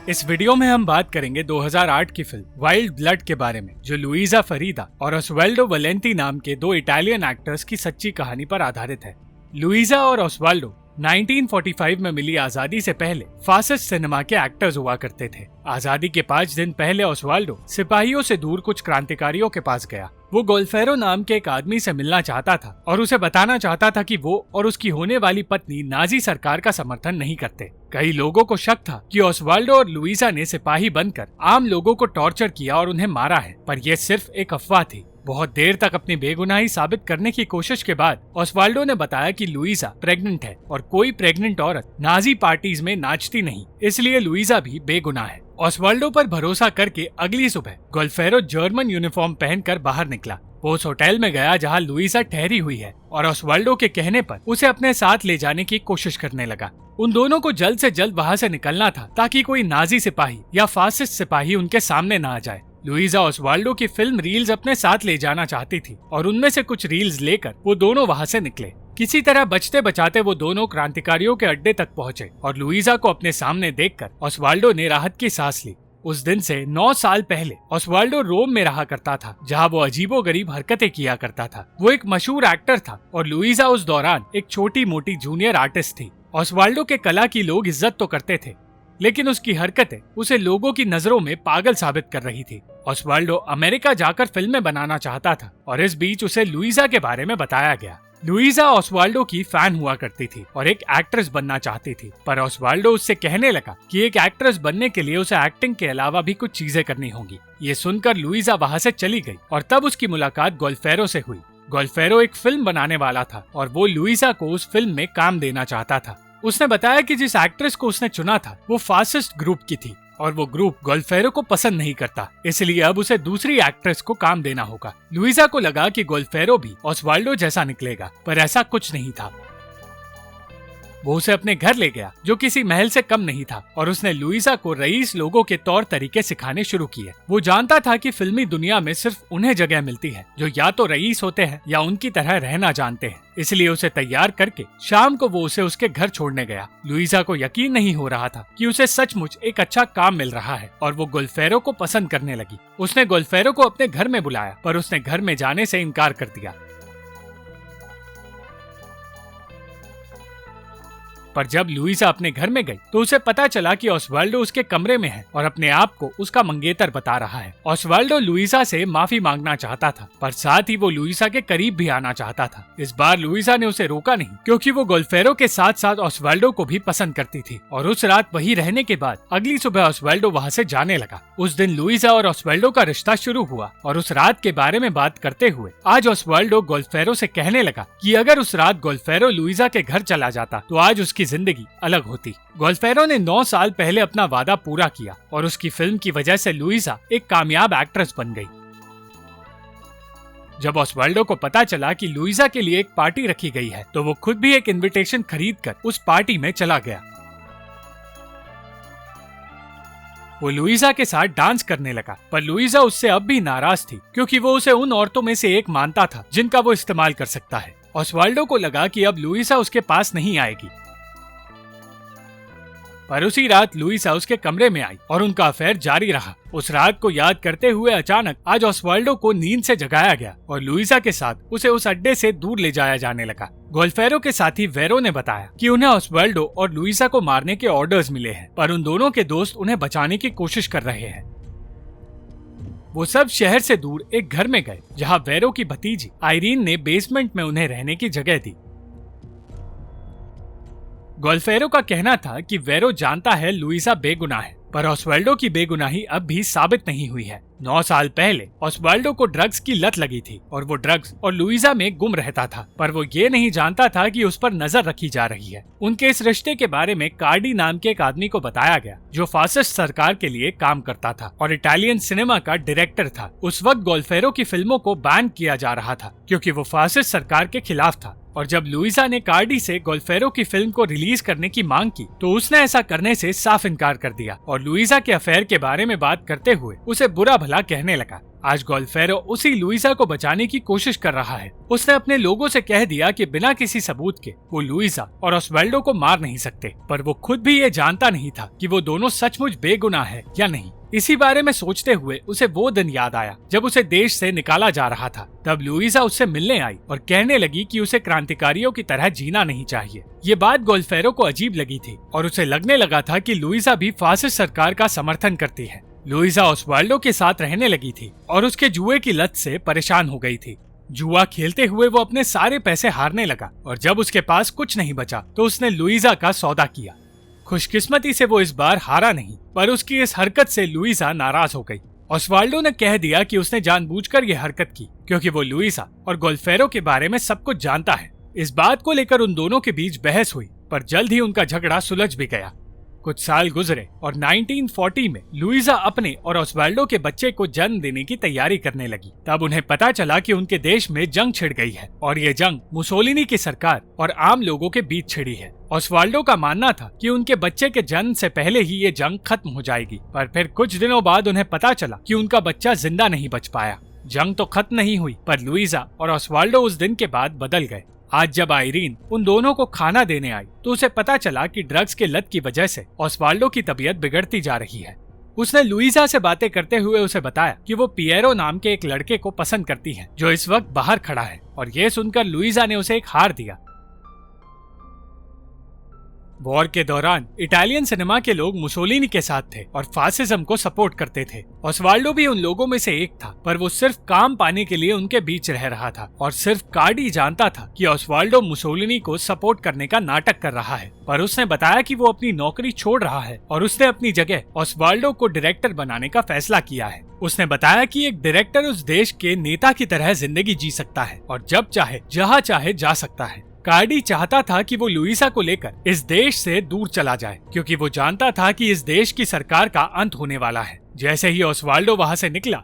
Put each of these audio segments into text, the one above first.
इस वीडियो में हम बात करेंगे 2008 की फिल्म वाइल्ड ब्लड के बारे में, जो लुइजा फरीदा और ओस्वाल्डो वैलेंटी नाम के दो इटालियन एक्टर्स की सच्ची कहानी पर आधारित है। लुइजा और ओस्वाल्डो 1945 में मिली आजादी से पहले फासिस्ट सिनेमा के एक्टर्स हुआ करते थे। आजादी के 5 दिन पहले ओस्वाल्डो सिपाहियों से दूर कुछ क्रांतिकारियों के पास गया। वो गोल्फेरो नाम के एक आदमी से मिलना चाहता था और उसे बताना चाहता था कि वो और उसकी होने वाली पत्नी नाजी सरकार का समर्थन नहीं करते। कई लोगों को शक था कि ओस्वाल्डो और लुइजा ने सिपाही बनकर आम लोगों को टॉर्चर किया और उन्हें मारा है, पर यह सिर्फ एक अफवाह थी। बहुत देर तक अपनी बेगुनाही साबित करने की कोशिश के बाद ओस्वाल्डो ने बताया कि लुइजा प्रेग्नेंट है और कोई प्रेग्नेंट औरत नाजी पार्टीज में नाचती नहीं, इसलिए लुइजा भी बेगुनाह है। ओस्वाल्डो पर भरोसा करके अगली सुबह गोल्फेरो जर्मन यूनिफॉर्म पहनकर बाहर निकला। वो उस होटल में गया जहां लुइजा ठहरी हुई है और ओस्वाल्डो के कहने पर उसे अपने साथ ले जाने की कोशिश करने लगा। उन दोनों को जल्द से जल्द वहां से निकलना था ताकि कोई नाजी सिपाही या फासिस्ट सिपाही उनके सामने न आ जाए। लुइजा ओस्वाल्डो की फिल्म रील्स अपने साथ ले जाना चाहती थी और उनमें से कुछ रील्स लेकर वो दोनों वहां से निकले। किसी तरह बचते बचाते वो दोनों क्रांतिकारियों के अड्डे तक पहुंचे और लुइजा को अपने सामने देखकर ओस्वाल्डो ने राहत की सांस ली। उस दिन से 9 साल पहले ओस्वाल्डो रोम में रहा करता था, जहां वो अजीबोगरीब हरकतें किया करता था। वो एक मशहूर एक्टर था और लुइजा उस दौरान एक छोटी मोटी जूनियर आर्टिस्ट थी। ओस्वाल्डो के कला की लोग इज्जत तो करते थे, लेकिन उसकी हरकतें उसे लोगों की नजरों में पागल साबित कर रही थी। ओस्वाल्डो अमेरिका जाकर फिल्में बनाना चाहता था और इस बीच उसे लुइजा के बारे में बताया गया। लुइजा ओस्वाल्डो की फैन हुआ करती थी और एक एक्ट्रेस बनना चाहती थी, पर ओस्वाल्डो उससे कहने लगा कि एक एक्ट्रेस बनने के लिए उसे एक्टिंग के अलावा भी कुछ चीजें करनी होंगी। ये सुनकर लुइजा वहां से चली गई और तब उसकी मुलाकात गोल्फेरो से हुई। गोल्फेरो एक फिल्म बनाने वाला था और वो लुइजा को उस फिल्म में काम देना चाहता था। उसने बताया कि जिस एक्ट्रेस को उसने चुना था वो फासिस्ट ग्रुप की थी और वो ग्रुप गोल्फेरो को पसंद नहीं करता, इसलिए अब उसे दूसरी एक्ट्रेस को काम देना होगा। लुइजा को लगा कि गोल्फेरो भी ओस्वाल्डो जैसा निकलेगा, पर ऐसा कुछ नहीं था। वो उसे अपने घर ले गया, जो किसी महल से कम नहीं था, और उसने लुइजा को रईस लोगों के तौर तरीके सिखाने शुरू किए। वो जानता था कि फिल्मी दुनिया में सिर्फ उन्हें जगह मिलती है जो या तो रईस होते हैं या उनकी तरह रहना जानते हैं, इसलिए उसे तैयार करके शाम को वो उसे उसके घर छोड़ने गया। लुइजा को यकीन नहीं हो रहा था कि उसे सचमुच एक अच्छा काम मिल रहा है और वो गोल्फेरो को पसंद करने लगी। उसने गोल्फेरो को अपने घर में बुलाया, पर उसने घर में जाने से इनकार कर दिया। पर जब लुइजा अपने घर में गई तो उसे पता चला कि ओस्वाल्डो उसके कमरे में है और अपने आप को उसका मंगेतर बता रहा है। ओस्वाल्डो लुइजा से माफी मांगना चाहता था, पर साथ ही वो लुइजा के करीब भी आना चाहता था। इस बार लुइजा ने उसे रोका नहीं, क्योंकि वो गोल्फेरो के साथ साथ ओस्वाल्डो को भी पसंद करती थी और उस रात वही रहने के बाद अगली सुबह ओस्वाल्डो वहाँ से जाने लगा। उस दिन लुइजा और ओस्वाल्डो का रिश्ता शुरू हुआ और उस रात के बारे में बात करते हुए आज ओस्वाल्डो गोल्फेरो से कहने लगा कि अगर उस रात गोल्फेरो लुइजा के घर चला जाता तो आज उसकी जिंदगी अलग होती। गोल्फेरो ने 9 साल पहले अपना वादा पूरा किया और उसकी फिल्म की वजह से लुइजा एक कामयाब एक्ट्रेस बन गई। जब ओस्वाल्डो को पता चला कि लुइजा के लिए एक पार्टी रखी गई है तो वो खुद भी एक इनविटेशन खरीदकर उस पार्टी में चला गया। वो लुइजा के साथ डांस करने लगा, पर लुइजा उससे अब भी नाराज थी, क्योंकि वो उसे उन औरतों में से एक मानता था जिनका वो इस्तेमाल कर सकता है। ओस्वाल्डो को लगा कि अब लुइजा उसके पास नहीं आएगी, पर उसी रात लुइजा उसके कमरे में आई और उनका अफेयर जारी रहा। उस रात को याद करते हुए अचानक आज ओस्वाल्डो को नींद से जगाया गया और लुइजा के साथ उसे उस अड्डे से दूर ले जाया जाने लगा। गोल्फेरो के साथी वेरो ने बताया कि उन्हें ओस्वाल्डो और लुइजा को मारने के ऑर्डर्स मिले हैं, पर उन दोनों के दोस्त उन्हें बचाने की कोशिश कर रहे हैं। वो सब शहर से दूर एक घर में गए जहाँ वेरो की भतीजी आइरीन ने बेसमेंट में उन्हें रहने की जगह दी। गोल्फेरो का कहना था कि वेरो जानता है लुइजा बेगुनाह है, पर ओस्वाल्डो की बेगुनाही अब भी साबित नहीं हुई है। 9 साल पहले ओस्वाल्डो को ड्रग्स की लत लगी थी और वो ड्रग्स और लुइजा में गुम रहता था, पर वो ये नहीं जानता था कि उस पर नजर रखी जा रही है। उनके इस रिश्ते के बारे में कार्डी नाम के एक आदमी को बताया गया, जो फासिस्ट सरकार के लिए काम करता था और इटालियन सिनेमा का डायरेक्टर था। उस वक्त गोल्फेरो की फिल्मों को बैन किया जा रहा था, क्योंकि वो फासिस्ट सरकार के खिलाफ था। और जब लुइजा ने कार्डी से गोल्फेरो की फिल्म को रिलीज करने की मांग की तो उसने ऐसा करने से साफ इनकार कर दिया और लुइजा के अफेयर के बारे में बात करते हुए उसे बुरा भला कहने लगा। आज गोल्फेरो उसी लुइजा को बचाने की कोशिश कर रहा है। उसने अपने लोगों से कह दिया कि बिना किसी सबूत के वो लुइजा और ओस्वाल्डो को मार नहीं सकते, पर वो खुद भी ये जानता नहीं था कि वो दोनों सचमुच बेगुनाह है या नहीं। इसी बारे में सोचते हुए उसे वो दिन याद आया जब उसे देश से निकाला जा रहा था। तब लुइजा उससे मिलने आई और कहने लगी कि उसे क्रांतिकारियों की तरह जीना नहीं चाहिए। ये बात गोल्फेरो को अजीब लगी थी और उसे लगने लगा था कि लुइजा भी फासिस्ट सरकार का समर्थन करती है। लुइजा ओस्वाल्डो के साथ रहने लगी थी और उसके जुए की लत से परेशान हो गई थी। जुआ खेलते हुए वो अपने सारे पैसे हारने लगा और जब उसके पास कुछ नहीं बचा तो उसने लुइजा का सौदा किया। खुशकिस्मती से वो इस बार हारा नहीं, पर उसकी इस हरकत से लुइजा नाराज हो गई। ओस्वाल्डो ने कह दिया कि उसने जानबूझकर ये हरकत की क्योंकि वो लुइजा और गोल्फेरो के बारे में सब कुछ जानता है। इस बात को लेकर उन दोनों के बीच बहस हुई, पर जल्द ही उनका झगड़ा सुलझ भी गया। कुछ साल गुजरे और 1940 में लुइजा अपने और ओस्वाल्डो के बच्चे को जन्म देने की तैयारी करने लगी। तब उन्हें पता चला कि उनके देश में जंग छिड़ गई है और ये जंग मुसोलिनी की सरकार और आम लोगों के बीच छिड़ी है। ओस्वाल्डो का मानना था कि उनके बच्चे के जन्म से पहले ही ये जंग खत्म हो जाएगी, पर फिर कुछ दिनों बाद उन्हें पता चला कि उनका बच्चा जिंदा नहीं बच पाया। जंग तो खत्म नहीं हुई, पर लुइजा और ओस्वाल्डो उस दिन के बाद बदल गए। आज जब आयरीन उन दोनों को खाना देने आई तो उसे पता चला कि ड्रग्स के लत की वजह से ओस्वाल्डो की तबीयत बिगड़ती जा रही है। उसने लुइजा से बातें करते हुए उसे बताया कि वो पिएरो नाम के एक लड़के को पसंद करती है जो इस वक्त बाहर खड़ा है, और ये सुनकर लुइजा ने उसे एक हार दिया। वॉर के दौरान इटालियन सिनेमा के लोग मुसोलिनी के साथ थे और फासिज्म को सपोर्ट करते थे। ओस्वाल्डो भी उन लोगों में से एक था, पर वो सिर्फ काम पाने के लिए उनके बीच रह रहा था और सिर्फ कार्डी जानता था कि ओस्वाल्डो मुसोलिनी को सपोर्ट करने का नाटक कर रहा है। पर उसने बताया कि वो अपनी नौकरी छोड़ रहा है और उसने अपनी जगह ओस्वाल्डो को डायरेक्टर बनाने का फैसला किया है। उसने बताया कि एक डायरेक्टर उस देश के नेता की तरह जिंदगी जी सकता है और जब चाहे जहाँ चाहे जा सकता है। कार्डी चाहता था कि वो लुइसा को लेकर इस देश से दूर चला जाए क्योंकि वो जानता था कि इस देश की सरकार का अंत होने वाला है। जैसे ही ओस्वाल्डो वहां से निकला,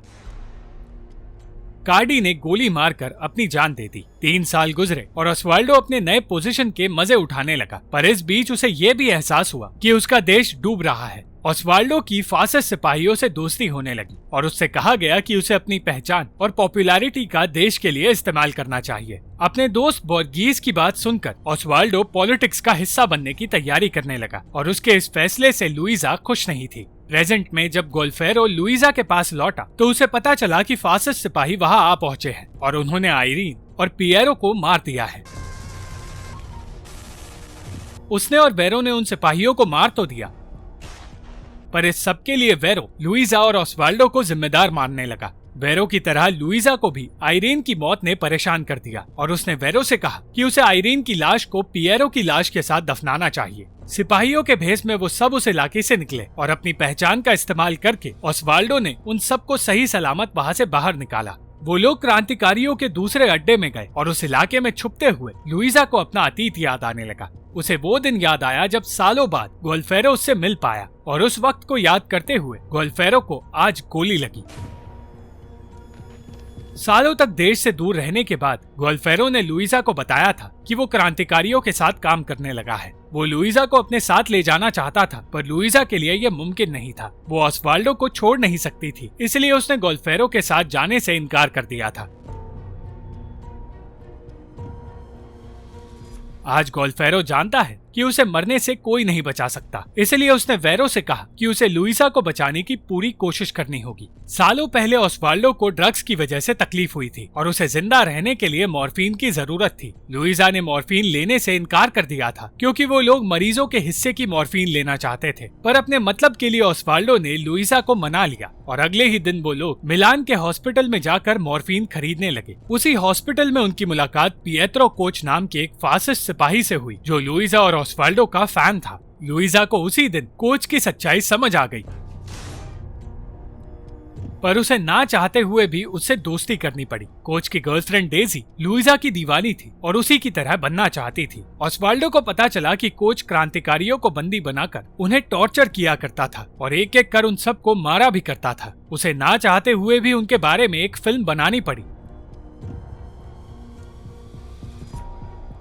कार्डी ने गोली मारकर अपनी जान दे दी। 3 साल गुजरे और ओस्वाल्डो अपने नए पोजीशन के मजे उठाने लगा, पर इस बीच उसे ये भी एहसास हुआ कि उसका देश डूब रहा है। ओस्वाल्डो की फासिस्ट सिपाहियों से दोस्ती होने लगी और उससे कहा गया कि उसे अपनी पहचान और पॉपुलैरिटी का देश के लिए इस्तेमाल करना चाहिए। अपने दोस्त बोर्गीज की बात सुनकर ओस्वाल्डो पॉलिटिक्स का हिस्सा बनने की तैयारी करने लगा और उसके इस फैसले से लुइजा खुश नहीं थी। प्रेजेंट में जब गोल्फेरो लुइजा के पास लौटा तो उसे पता चला कि फासिस्ट सिपाही वहां आ पहुंचे हैं और उन्होंने आयरीन और पिएरो को मार दिया है। उसने और वेरो ने उन सिपाहियों को मार तो दिया, पर इस सब के लिए वेरो लुइजा और ओस्वाल्डो को जिम्मेदार मानने लगा। वेरो की तरह लुइजा को भी आयरीन की मौत ने परेशान कर दिया और उसने वेरो से कहा कि उसे आयरीन की लाश को पिएरो की लाश के साथ दफनाना चाहिए। सिपाहियों के भेष में वो सब उस इलाके से निकले और अपनी पहचान का इस्तेमाल करके ओस्वाल्डो ने उन सबको सही सलामत वहां से बाहर निकाला। वो लोग क्रांतिकारियों के दूसरे अड्डे में गए और उस इलाके में छुपते हुए लुइजा को अपना अतीत याद आने लगा। उसे वो दिन याद आया जब सालों बाद गोल्फेरो उससे मिल पाया और उस वक्त को याद करते हुए गोल्फेरो को आज गोली लगी। सालों तक देश से दूर रहने के बाद गोल्फेरो ने लुइजा को बताया था कि वो क्रांतिकारियों के साथ काम करने लगा है। वो लुइजा को अपने साथ ले जाना चाहता था, पर लुइजा के लिए यह मुमकिन नहीं था। वो ओस्वाल्डो को छोड़ नहीं सकती थी, इसलिए उसने गोल्फेरो के साथ जाने से इनकार कर दिया था। आज गोल्फेरो जानता है कि उसे मरने से कोई नहीं बचा सकता, इसलिए उसने वेरो से कहा कि उसे लुइसा को बचाने की पूरी कोशिश करनी होगी। सालों पहले ओस्वाल्डो को ड्रग्स की वजह से तकलीफ हुई थी और उसे जिंदा रहने के लिए मॉर्फिन की जरूरत थी। लुइसा ने मॉर्फिन लेने से इनकार कर दिया था क्योंकि वो लोग मरीजों के हिस्से की मॉर्फिन लेना चाहते थे, पर अपने मतलब के लिए ओस्वाल्डो ने लुइसा को मना लिया और अगले ही दिन वो लोग मिलान के हॉस्पिटल में जाकर मॉर्फिन खरीदने लगे। उसी हॉस्पिटल में उनकी मुलाकात पिएत्रो कोच नाम के एक फासिस्ट सिपाही से हुई जो लुइसा और ओस्वाल्डो का फैन था। लुइसा को उसी दिन कोच की सच्चाई समझ आ गई, पर उसे ना चाहते हुए भी उससे दोस्ती करनी पड़ी। कोच की गर्लफ्रेंड डेजी लुइसा की दीवानी थी और उसी की तरह बनना चाहती थी। ओस्वाल्डो को पता चला कि कोच क्रांतिकारियों को बंदी बनाकर उन्हें टॉर्चर किया करता था और एक एक कर उन सबको मारा भी करता था। उसे ना चाहते हुए भी उनके बारे में एक फिल्म बनानी पड़ी।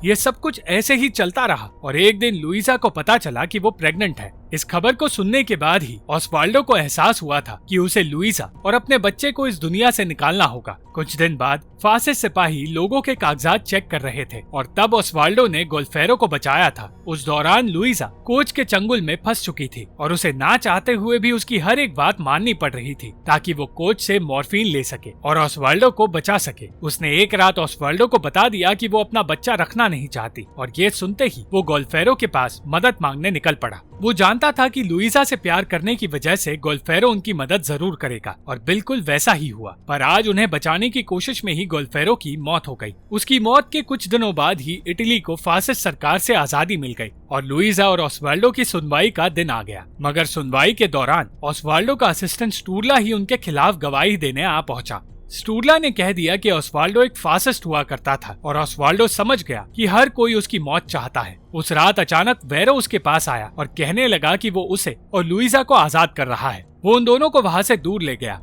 ये सब कुछ ऐसे ही चलता रहा और एक दिन लुइसा को पता चला कि वो प्रेग्नेंट है। इस खबर को सुनने के बाद ही ऑस्वाल्डो को एहसास हुआ था कि उसे लुइजा और अपने बच्चे को इस दुनिया से निकालना होगा। कुछ दिन बाद फासिस्ट सिपाही लोगों के कागजात चेक कर रहे थे और तब ऑस्वाल्डो ने गोल्फेरो को बचाया था। उस दौरान लुइजा कोच के चंगुल में फंस चुकी थी और उसे ना चाहते हुए भी उसकी हर एक बात माननी पड़ रही थी ताकि वो कोच से मॉर्फिन ले सके और ऑस्वाल्डो को बचा सके। उसने एक रात ऑस्वाल्डो को बता दिया कि वो अपना बच्चा रखना नहीं चाहती और ये सुनते ही वो गोल्फेरो के पास मदद मांगने निकल पड़ा। वो जानता था कि लुइजा से प्यार करने की वजह से गोल्फेरो उनकी मदद जरूर करेगा और बिल्कुल वैसा ही हुआ। पर आज उन्हें बचाने की कोशिश में ही गोल्फेरो की मौत हो गई। उसकी मौत के कुछ दिनों बाद ही इटली को फासिस्ट सरकार से आजादी मिल गई और लुइजा और ऑस्वाल्डो की सुनवाई का दिन आ गया। मगर सुनवाई के दौरान ऑस्वाल्डो का असिस्टेंट स्टूरला ही उनके खिलाफ गवाही देने आ पहुंचा। स्टूरला ने कह दिया कि ऑस्वाल्डो एक फासिस्ट हुआ करता था और ऑस्वाल्डो समझ गया कि हर कोई उसकी मौत चाहता है। उस रात अचानक वेरो उसके पास आया और कहने लगा कि वो उसे और लुइजा को आजाद कर रहा है। वो उन दोनों को वहां से दूर ले गया।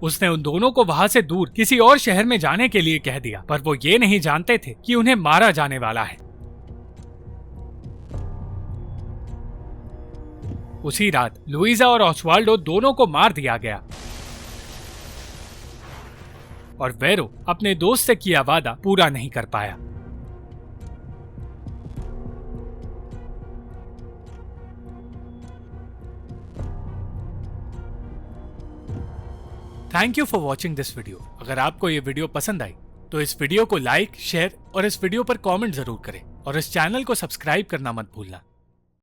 उसने उन दोनों को वहां से दूर किसी और शहर में जाने के लिए कह दिया, पर वो ये नहीं जानते थे कि उन्हें मारा जाने वाला है। उसी रात लुइजा और ऑस्वाल्डो दोनों को मार दिया गया और वेरो अपने दोस्त से किया वादा पूरा नहीं कर पाया। Thank you for watching this video. अगर आपको ये वीडियो पसंद आई तो इस वीडियो को लाइक, शेयर और इस वीडियो पर कमेंट जरूर करें और इस चैनल को सब्सक्राइब करना मत भूलना।